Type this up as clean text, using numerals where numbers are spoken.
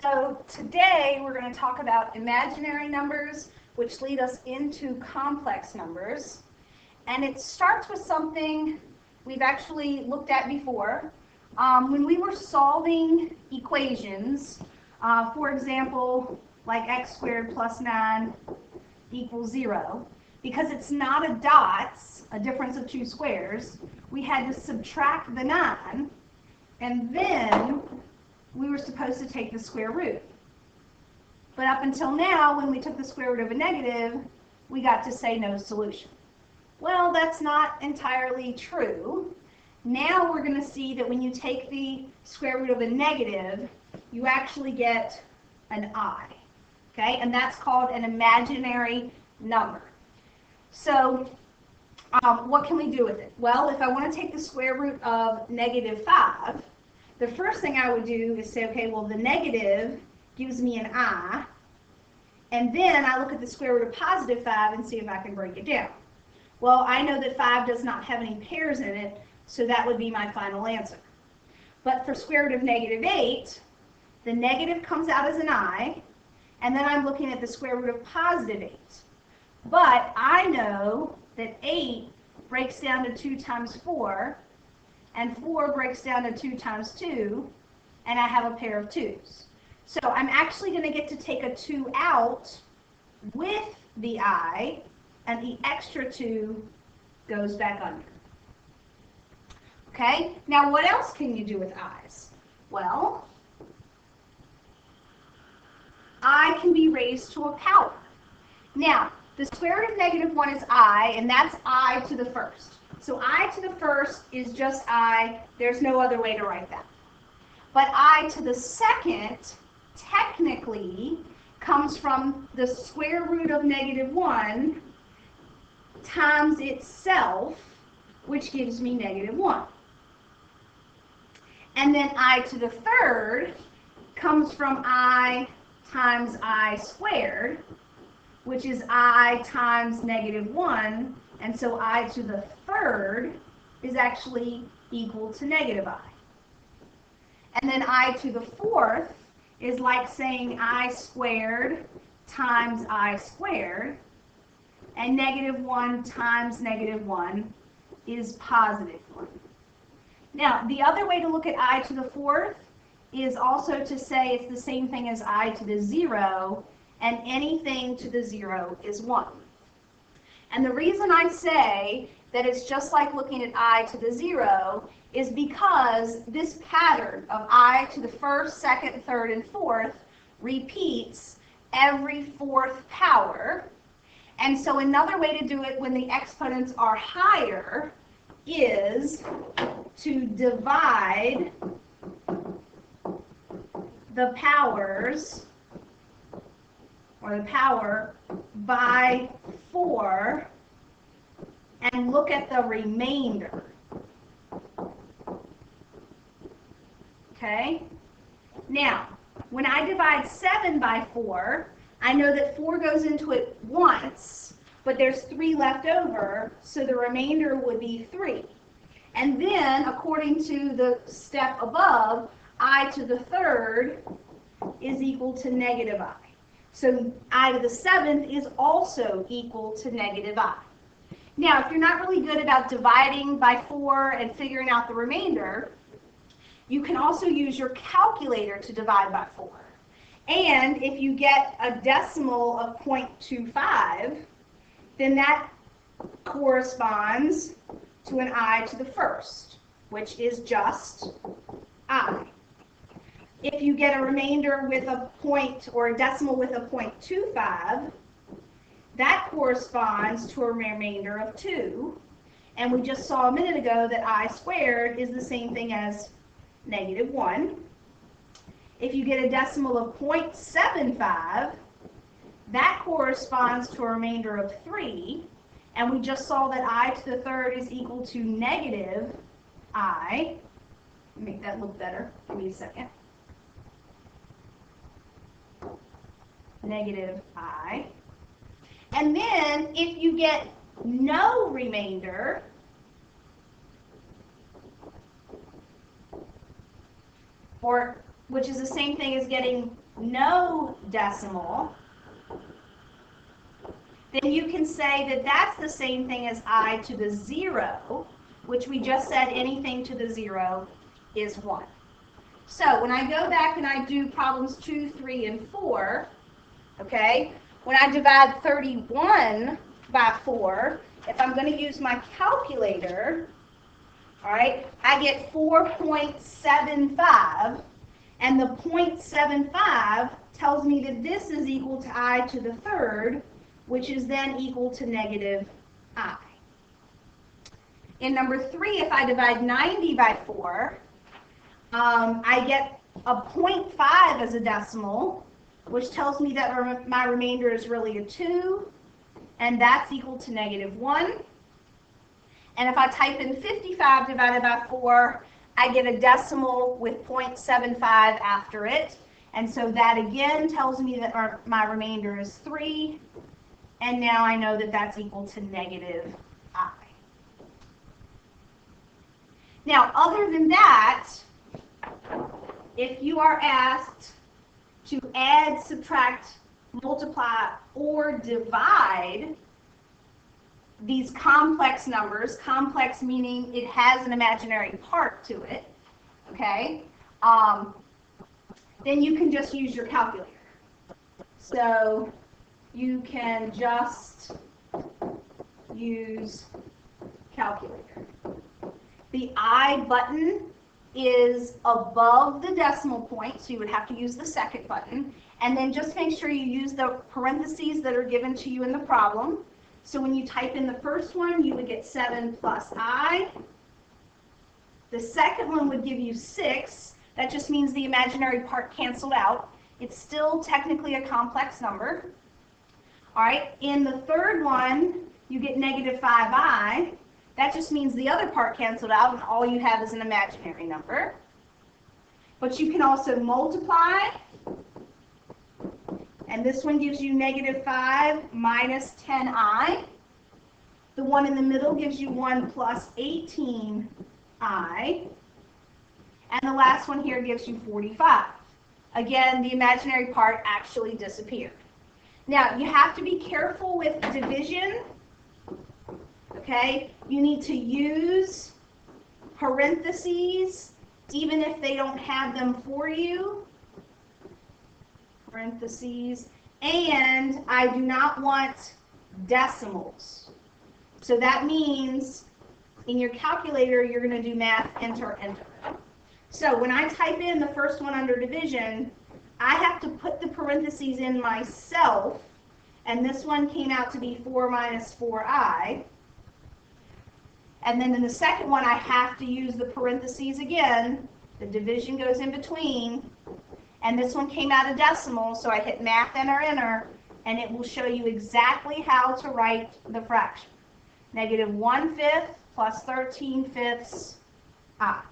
So today we're going to talk about imaginary numbers, which lead us into complex numbers. And it starts with something we've actually looked at before. When we were solving equations, for example, like x squared plus 9 equals 0, because it's not a dots, a difference of two squares, we had to subtract the 9, and then we were supposed to take the square root. But up until now, when we took the square root of a negative, we got to say no solution. Well, that's not entirely true. Now we're going to see that when you take the square root of a negative, you actually get an I. Okay? And that's called an imaginary number. So what can we do with it? Well, if I want to take the square root of -5, the first thing I would do is say, okay, well, the negative gives me an I, and then I look at the square root of +5 and see if I can break it down. Well, I know that 5 does not have any pairs in it, so that would be my final answer. But for square root of -8, the negative comes out as an I, and then I'm looking at the square root of +8. But I know that 8 breaks down to 2 times 4, and 4 breaks down to 2 times 2, and I have a pair of 2's. So I'm actually going to get to take a 2 out with the I, and the extra 2 goes back under. Okay? Now what else can you do with I's? Well, I can be raised to a power. Now, the square root of -1 is I, and that's I to the first. So I to the first is just I. There's no other way to write that. But I to the second technically comes from the square root of -1 times itself, which gives me -1. And then I to the third comes from I times I squared, which is I times -1, and so I to the third is actually equal to -I. And then I to the fourth is like saying I squared times I squared, and -1 times -1 is +1. Now, the other way to look at I to the fourth is also to say it's the same thing as I to the 0, and anything to the 0 is 1. And the reason I say that it's just like looking at I to the 0 is because this pattern of I to the first, second, third, and fourth repeats every fourth power. And so another way to do it when the exponents are higher is to divide the powers, or the power, by 4 and look at the remainder. Okay? Now, when I divide 7 by 4, I know that 4 goes into it once, but there's 3 left over, so the remainder would be 3. And then, according to the step above, I to the third is equal to -I. So I to the 7th is also equal to -I. Now, if you're not really good about dividing by 4 and figuring out the remainder, you can also use your calculator to divide by 4. And if you get a decimal of 0.25, then that corresponds to an I to the first, which is just I. If you get a remainder with a point, or a decimal with a 0.25, that corresponds to a remainder of 2. And we just saw a minute ago that I squared is the same thing as -1. If you get a decimal of 0.75, that corresponds to a remainder of 3. And we just saw that I to the third is equal to -I. Make that look better. Give me a second. -I. And then if you get no remainder, which is the same thing as getting no decimal, then you can say that that's the same thing as I to the 0, which we just said anything to the 0 is 1. So when I go back and I do problems 2, 3, and 4, okay, when I divide 31 by 4, if I'm going to use my calculator, all right, I get 4.75, and the 0.75 tells me that this is equal to I to the 3rd, which is then equal to negative I. In number 3, if I divide 90 by 4, I get a 0.5 as a decimal, which tells me that my remainder is really a 2, and that's equal to negative 1. And if I type in 55 divided by 4, I get a decimal with 0.75 after it. And so that again tells me that my remainder is 3. And now I know that that's equal to negative I. Now, other than that, if you are asked to add, subtract, multiply, or divide these complex numbers, complex meaning it has an imaginary part to it, okay, then you can just use your calculator. So you can just use calculator. The I button is above the decimal point, so you would have to use the second button. And then just make sure you use the parentheses that are given to you in the problem. So when you type in the first one, you would get 7 plus I. The second one would give you 6. That just means the imaginary part canceled out. It's still technically a complex number. All right, in the third one, you get negative 5I. That just means the other part canceled out and all you have is an imaginary number. But you can also multiply. And this one gives you negative 5 minus 10I. The one in the middle gives you 1 plus 18I. And the last one here gives you 45. Again, the imaginary part actually disappeared. Now, you have to be careful with division. Okay? You need to use parentheses even if they don't have them for you. Parentheses, and I do not want decimals. So that means in your calculator, you're going to do math, enter, enter. So when I type in the first one under division, I have to put the parentheses in myself, and this one came out to be 4 minus 4I. And then in the second one, I have to use the parentheses again. The division goes in between. And this one came out a decimal, so I hit math, enter, enter, and it will show you exactly how to write the fraction. Negative 1/5 plus 13/5 I.